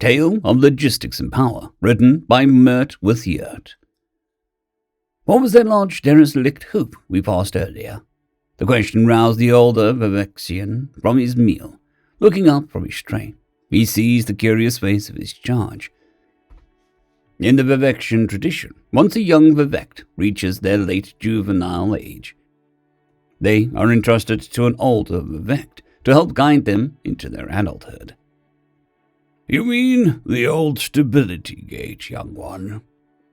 Tale of Logistics and Power, written by MertwithYert. What was that large derelict hoop we passed earlier? The question roused the older Vivexian from his meal. Looking up from his tray, he sees the curious face of his charge. In the Vivexian tradition, once a young Vivect reaches their late juvenile age, they are entrusted to an older Vivect to help guide them into their adulthood. You mean the old stability gate, young one?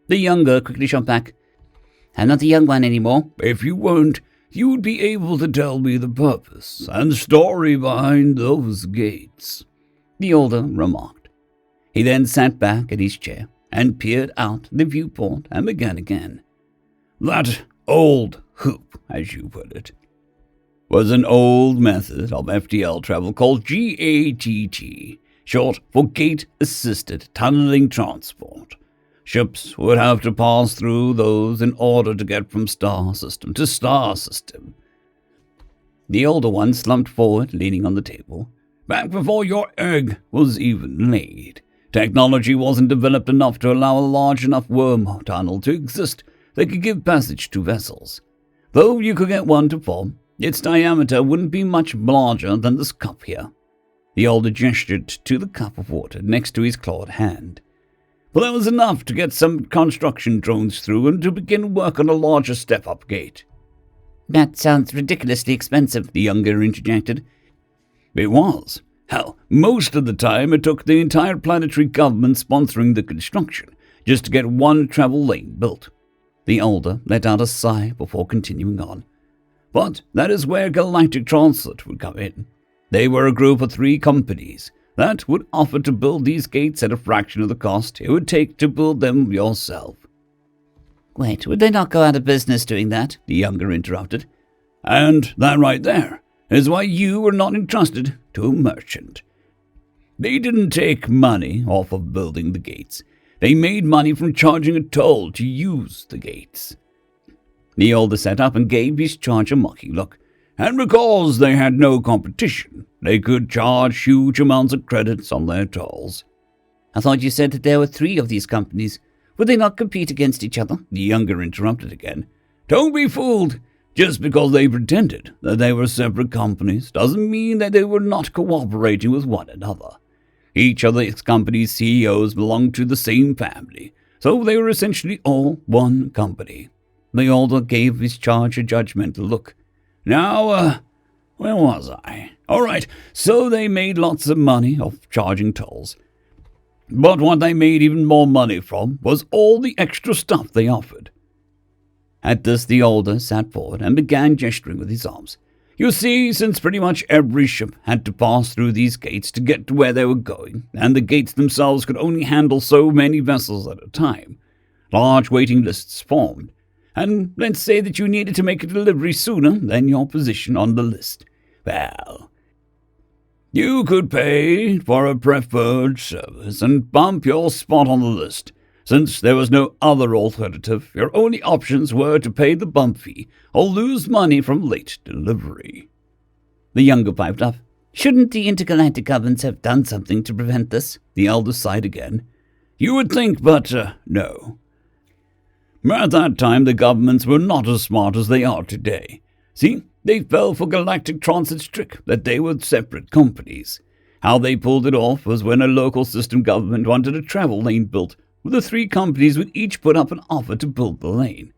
The younger quickly shot back. I'm not the young one anymore. If you weren't, you would be able to tell me the purpose and story behind those gates, the older remarked. He then sat back in his chair and peered out the viewport and began again. That old hoop, as you put it, was an old method of FTL travel called GATT, short for Gate-Assisted Tunneling Transport. Ships would have to pass through those in order to get from star system to star system. The older one slumped forward, leaning on the table. Back before your egg was even laid, technology wasn't developed enough to allow a large enough worm tunnel to exist that could give passage to vessels. Though you could get one to form, its diameter wouldn't be much larger than this cup here. The older gestured to the cup of water next to his clawed hand. But that was enough to get some construction drones through and to begin work on a larger step-up gate. That sounds ridiculously expensive, the younger interjected. It was. Hell, most of the time it took the entire planetary government sponsoring the construction just to get one travel lane built. The older let out a sigh before continuing on. But that is where Galactic Transit would come in. They were a group of 3 companies that would offer to build these gates at a fraction of the cost it would take to build them yourself. Wait, would they not go out of business doing that? The younger interrupted. And that right there is why you were not entrusted to a merchant. They didn't take money off of building the gates. They made money from charging a toll to use the gates. The older sat up and gave his charge a mocking look. And because they had no competition, they could charge huge amounts of credits on their tolls. I thought you said that there were 3 of these companies. Would they not compete against each other? The younger interrupted again. Don't be fooled. Just because they pretended that they were separate companies doesn't mean that they were not cooperating with one another. Each of these companies' CEOs belonged to the same family, so they were essentially all one company. The older gave his charge a judgmental look. Now, where was I? All right, so they made lots of money off charging tolls. But what they made even more money from was all the extra stuff they offered. At this, the older sat forward and began gesturing with his arms. You see, since pretty much every ship had to pass through these gates to get to where they were going, and the gates themselves could only handle so many vessels at a time, large waiting lists formed. And let's say that you needed to make a delivery sooner than your position on the list. Well, you could pay for a preferred service and bump your spot on the list. Since there was no other alternative, your only options were to pay the bump fee or lose money from late delivery. The younger piped up. Shouldn't the intergalactic governments have done something to prevent this? The elder sighed again. You would think, but no. At that time, the governments were not as smart as they are today. See, they fell for Galactic Transit's trick that they were separate companies. How they pulled it off was when a local system government wanted a travel lane built, where the 3 companies would each put up an offer to build the lane.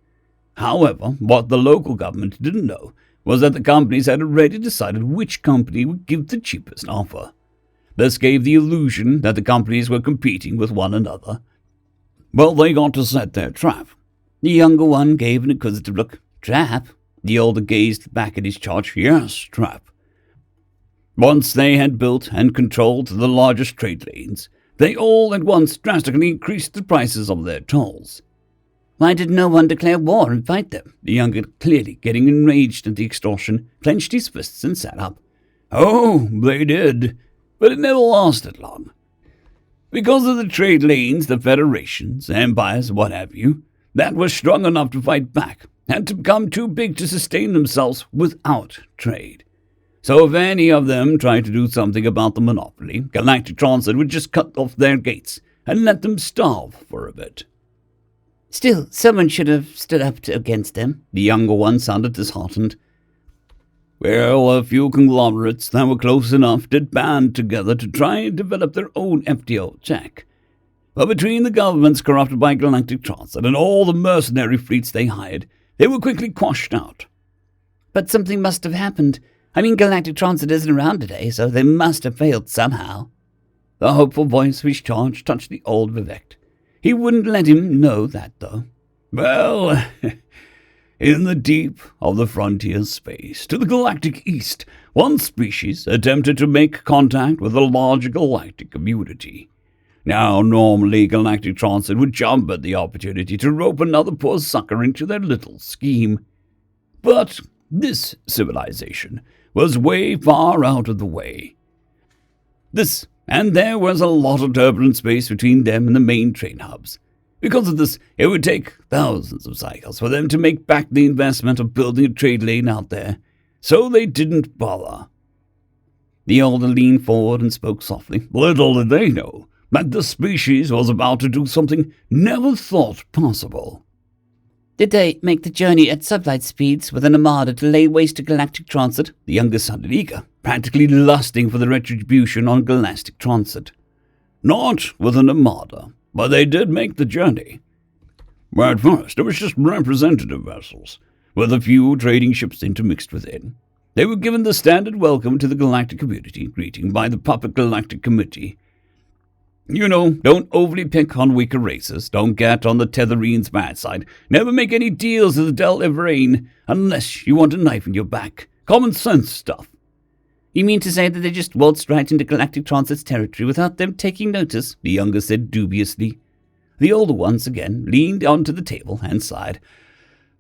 However, what the local government didn't know was that the companies had already decided which company would give the cheapest offer. This gave the illusion that the companies were competing with one another. Well, they got to set their trap. The younger one gave an inquisitive look. Trap? The older gazed back at his charge. Yes, trap. Once they had built and controlled the largest trade lanes, they all at once drastically increased the prices of their tolls. Why did no one declare war and fight them? The younger, clearly getting enraged at the extortion, clenched his fists and sat up. Oh, they did, but it never lasted long. Because of the trade lanes, the federations, empires, what have you, that were strong enough to fight back had to become too big to sustain themselves without trade. So if any of them tried to do something about the monopoly, Galactic Transit would just cut off their gates and let them starve for a bit. Still, someone should have stood up against them. The younger one sounded disheartened. Well, a few conglomerates that were close enough did band together to try and develop their own FTL tech. But between the governments corrupted by Galactic Transit and all the mercenary fleets they hired, they were quickly quashed out. But something must have happened. I mean, Galactic Transit isn't around today, so they must have failed somehow. The hopeful voice of his charge touched the old Vivect. He wouldn't let him know that, though. Well, in the deep of the frontier space, to the galactic east, one species attempted to make contact with a larger galactic community. Now, normally, Galactic Transit would jump at the opportunity to rope another poor sucker into their little scheme. But this civilization was way far out of the way. And there was a lot of turbulent space between them and the main train hubs. Because of this, it would take thousands of cycles for them to make back the investment of building a trade lane out there, so they didn't bother. The elder leaned forward and spoke softly. Little did they know that the species was about to do something never thought possible. Did they make the journey at sublight speeds with an armada to lay waste to Galactic Transit? The youngest sounded eager, practically lusting for the retribution on Galactic Transit. Not with an armada, but they did make the journey. At first, it was just representative vessels, with a few trading ships intermixed within. They were given the standard welcome to the galactic community greeting by the Puppet Galactic Committee. You know, don't overly pick on weaker races, don't get on the Tetherine's bad side, never make any deals with the Del Everane unless you want a knife in your back. Common sense stuff. You mean to say that they just waltzed right into Galactic Transit's territory without them taking notice? The younger said dubiously. The older once again leaned onto the table and sighed.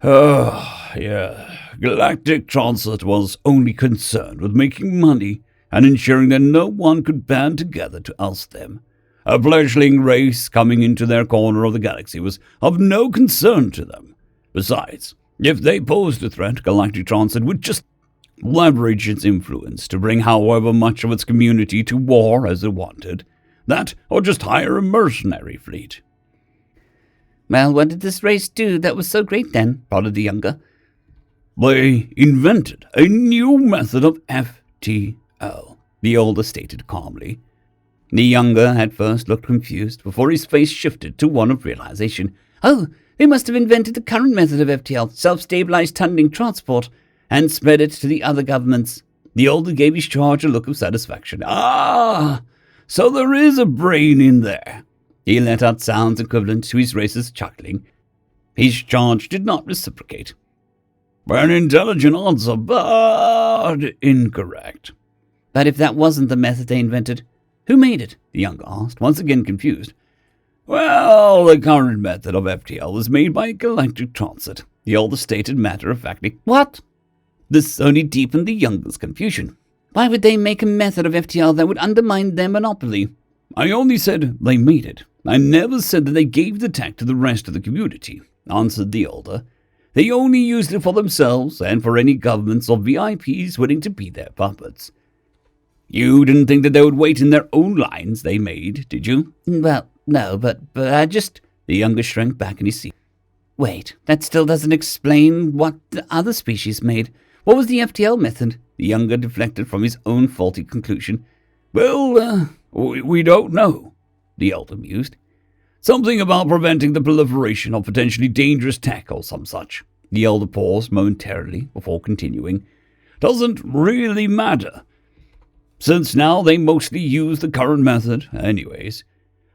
Yeah, Galactic Transit was only concerned with making money and ensuring that no one could band together to oust them. A fledgling race coming into their corner of the galaxy was of no concern to them. Besides, if they posed a threat, Galactic Transit would just leverage its influence to bring however much of its community to war as it wanted. That, or just hire a mercenary fleet. Well, what did this race do that was so great then? Prodded the younger. They invented a new method of FTL, the older stated calmly. The younger at first looked confused before his face shifted to one of realization. Oh, they must have invented the current method of FTL, self-stabilized tunneling transport, and spread it to the other governments. The older gave his charge a look of satisfaction. Ah, so there is a brain in there. He let out sounds equivalent to his race's chuckling. His charge did not reciprocate. An intelligent answer, but incorrect. But if that wasn't the method they invented, who made it? The younger asked, once again confused. Well, the current method of FTL was made by Galactic Transit, the older stated matter-of-factly. What? This only deepened the younger's confusion. Why would they make a method of FTL that would undermine their monopoly? I only said they made it. I never said that they gave the tech to the rest of the community, answered the older. They only used it for themselves and for any governments or VIPs willing to be their puppets. You didn't think that they would wait in their own lines they made, did you? Well, no, but I just... The younger shrank back in his seat. Wait, that still doesn't explain what the other species made. What was the FTL method? The younger deflected from his own faulty conclusion. Well, we don't know, the elder mused. Something about preventing the proliferation of potentially dangerous tech or some such. The elder paused momentarily before continuing. Doesn't really matter. Since now they mostly use the current method, anyways.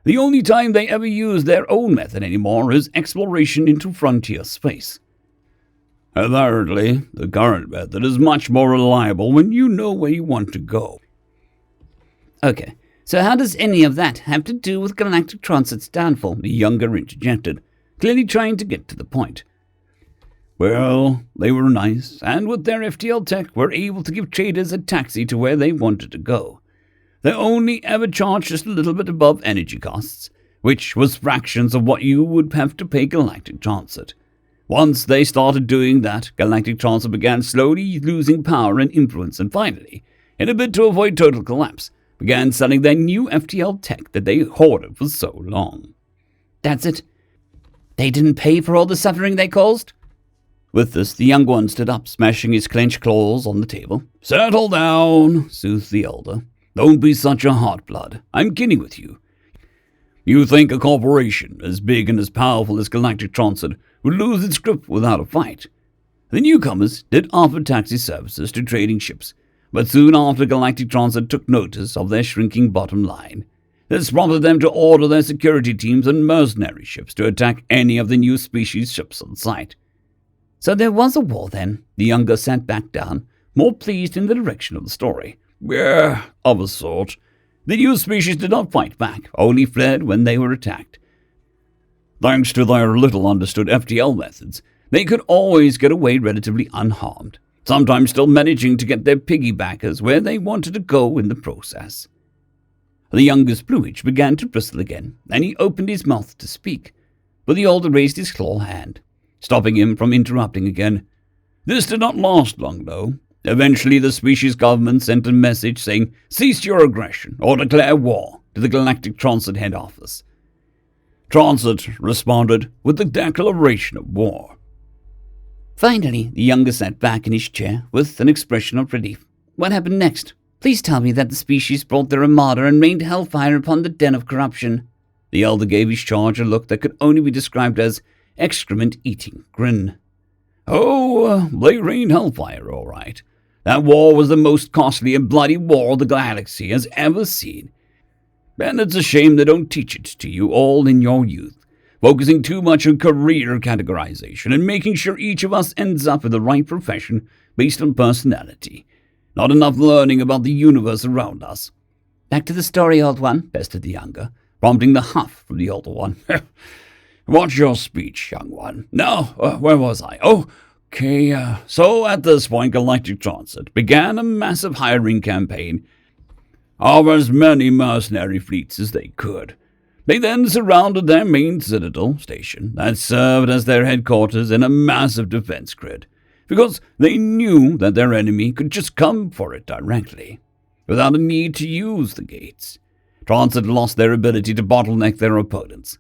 The only time they ever use their own method anymore is exploration into frontier space. Apparently, the current method is much more reliable when you know where you want to go. Okay, so how does any of that have to do with Galactic Transit's downfall? The younger interjected, clearly trying to get to the point. Well, they were nice, and with their FTL tech were able to give traders a taxi to where they wanted to go. They only ever charged just a little bit above energy costs, which was fractions of what you would have to pay Galactic Transit. Once they started doing that, Galactic Transit began slowly losing power and influence, and finally, in a bid to avoid total collapse, began selling their new FTL tech that they hoarded for so long. That's it. They didn't pay for all the suffering they caused? With this, the young one stood up, smashing his clenched claws on the table. "Settle down," soothed the elder. "Don't be such a hot blood. I'm kidding with you. You think a corporation as big and as powerful as Galactic Transit would lose its grip without a fight? The newcomers did offer taxi services to trading ships, but soon after Galactic Transit took notice of their shrinking bottom line. This prompted them to order their security teams and mercenary ships to attack any of the new species ships on sight." So there was a war then? The younger sat back down, more pleased in the direction of the story. "Yeah, of a sort. The new species did not fight back, only fled when they were attacked. Thanks to their little understood FTL methods, they could always get away relatively unharmed, sometimes still managing to get their piggybackers where they wanted to go in the process." The younger's plumage began to bristle again, and he opened his mouth to speak, but the older raised his claw hand, stopping him from interrupting again. "This did not last long, though. Eventually, the species government sent a message saying, 'Cease your aggression or declare war,' to the Galactic Transit head office. Transit responded with the declaration of war." Finally, the younger sat back in his chair with an expression of relief. What happened next? Please tell me that the species brought their armada and rained hellfire upon the den of corruption. The elder gave his charge a look that could only be described as excrement-eating grin. "Oh, they rained hellfire, all right. That war was the most costly and bloody war the galaxy has ever seen. And it's a shame they don't teach it to you all in your youth, focusing too much on career categorization and making sure each of us ends up in the right profession based on personality. Not enough learning about the universe around us." "Back to the story, old one," bested the younger, prompting the huff from the older one. "Watch your speech, young one. Now, where was I? So at this point, Galactic Transit began a massive hiring campaign of as many mercenary fleets as they could. They then surrounded their main citadel station that served as their headquarters in a massive defense grid, because they knew that their enemy could just come for it directly, without a need to use the gates. Transit lost their ability to bottleneck their opponents.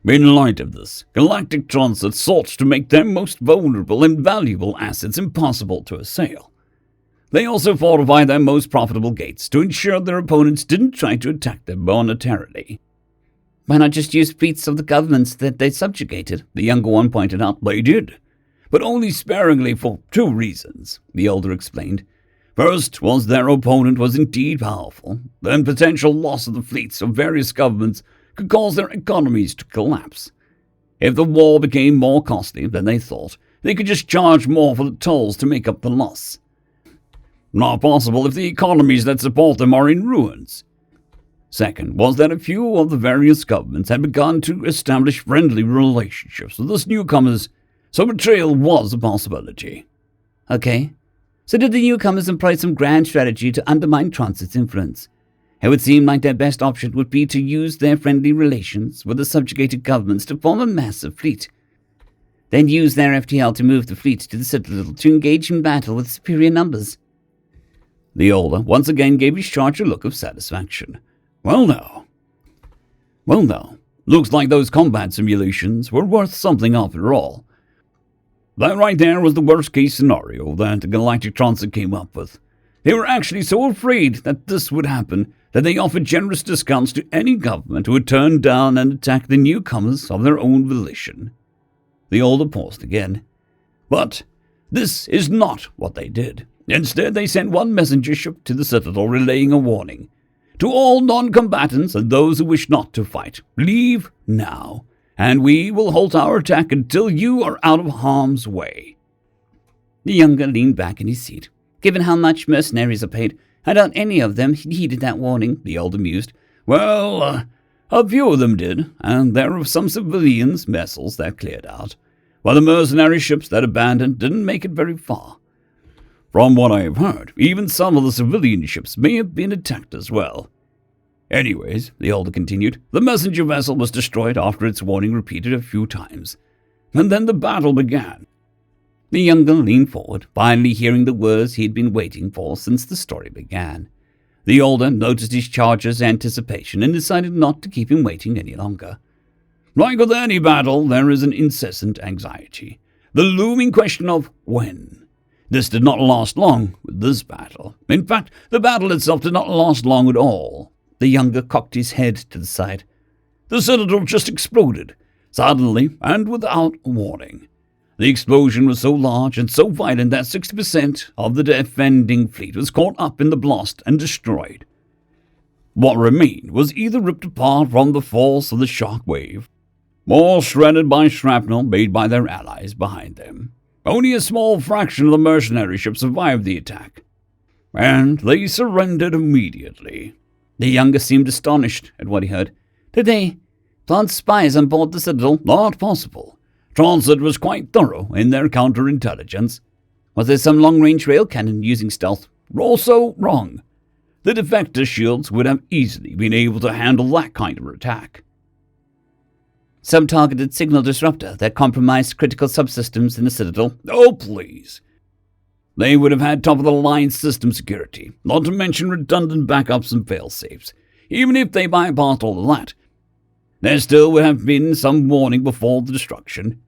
In light of this, Galactic Transit sought to make their most vulnerable and valuable assets impossible to assail. They also fortified their most profitable gates to ensure their opponents didn't try to attack them monetarily." "Why not just use fleets of the governments that they subjugated?" the younger one pointed out. "They did, but only sparingly for two reasons," the elder explained. "First was their opponent was indeed powerful, then potential loss of the fleets of various governments could cause their economies to collapse. If the war became more costly than they thought, they could just charge more for the tolls to make up the loss. Not possible if the economies that support them are in ruins. Second was that a few of the various governments had begun to establish friendly relationships with us newcomers, so betrayal was a possibility." "Okay. So did the newcomers employ some grand strategy to undermine Transit's influence? It would seem like their best option would be to use their friendly relations with the subjugated governments to form a massive fleet. Then use their FTL to move the fleet to the Citadel to engage in battle with superior numbers." The older once again gave his charge a look of satisfaction. Well now, looks like those combat simulations were worth something after all. That right there was the worst-case scenario that the Galactic Transit came up with. They were actually so afraid that this would happen that they offered generous discounts to any government who would turn down and attack the newcomers of their own volition." The older paused again. "But this is not what they did. Instead, they sent one messenger ship to the Citadel relaying a warning. To all non-combatants and those who wish not to fight, leave now, and we will halt our attack until you are out of harm's way." The younger leaned back in his seat. "Given how much mercenaries are paid, I doubt any of them heeded that warning," the elder mused. "Well, a few of them did, and there were some civilian vessels that cleared out, while the mercenary ships that abandoned didn't make it very far. From what I have heard, even some of the civilian ships may have been attacked as well. Anyways," the elder continued, "the messenger vessel was destroyed after its warning repeated a few times. And then the battle began. The younger leaned forward, finally hearing the words he had been waiting for since the story began. The older noticed his charger's anticipation and decided not to keep him waiting any longer. Like with any battle, there is an incessant anxiety. The looming question of when. This did not last long with this battle. In fact, the battle itself did not last long at all. The younger cocked his head to the side. The citadel just exploded, suddenly and without warning. The explosion was so large and so violent that 60% of the defending fleet was caught up in the blast and destroyed. What remained was either ripped apart from the force of the shock wave, or shredded by shrapnel made by their allies behind them. Only a small fraction of the mercenary ships survived the attack, and they surrendered immediately. The younger seemed astonished at what he heard. Did they plant spies on board the citadel? Not possible. Transit was quite thorough in their counterintelligence. Was there some long-range rail cannon using stealth? Also wrong. The defector shields would have easily been able to handle that kind of attack. Some targeted signal disruptor that compromised critical subsystems in the citadel? Oh, please. They would have had top-of-the-line system security, not to mention redundant backups and fail-safes. Even if they bypassed all of that, there still would have been some warning before the destruction.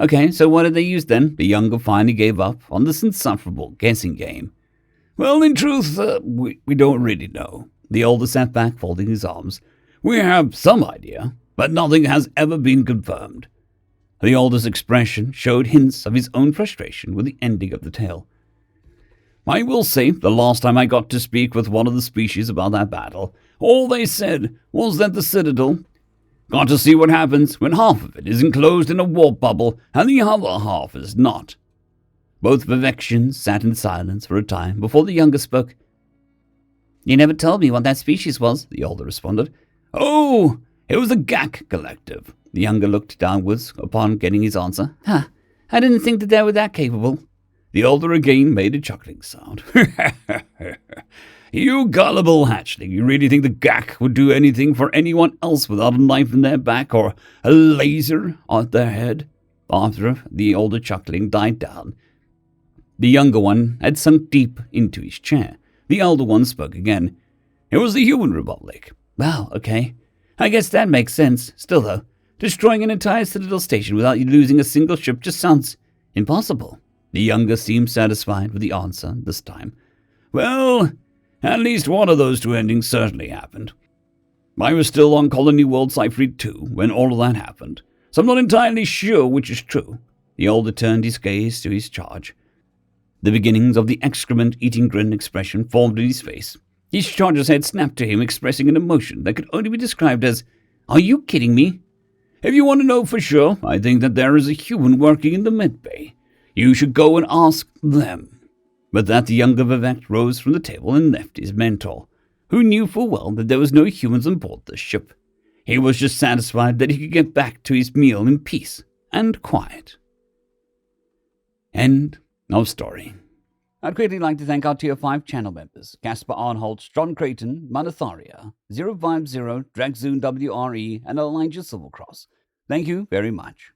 Okay, so what did they use then? The younger finally gave up on this insufferable guessing game. Well, in truth, we don't really know. The older sat back, folding his arms. We have some idea, but nothing has ever been confirmed. The older's expression showed hints of his own frustration with the ending of the tale. I will say, the last time I got to speak with one of the species about that battle, all they said was that the Citadel got to see what happens when half of it is enclosed in a warp bubble and the other half is not. Both Vivexians sat in silence for a time before the younger spoke. You never told me what that species was, the older responded. Oh, it was the GAC Collective. The younger looked downwards upon getting his answer. Huh, I didn't think that they were that capable. The older again made a chuckling sound. You gullible hatchling, you really think the GAC would do anything for anyone else without a knife in their back or a laser on their head? After the older chuckling died down, the younger one had sunk deep into his chair. The elder one spoke again. It was the Human Republic. Well, okay. I guess that makes sense. Still, though, destroying an entire Citadel station without losing a single ship just sounds impossible. The younger seemed satisfied with the answer this time. Well, at least one of those two endings certainly happened. I was still on Colony World Sci-fi 2 when all of that happened, so I'm not entirely sure which is true. The older turned his gaze to his charge. The beginnings of the excrement-eating grin expression formed in his face. His charger's head snapped to him, expressing an emotion that could only be described as, "Are you kidding me?" If you want to know for sure, I think that there is a human working in the medbay. You should go and ask them. With that, the younger Vivek rose from the table and left his mentor, who knew full well that there was no humans on board the ship. He was just satisfied that he could get back to his meal in peace and quiet. End of story. I'd greatly like to thank our Tier 5 channel members, Casper Arnholt, John Creighton, Manatharia, 050, Dragzoon WRE, and Elijah Silvercross. Thank you very much.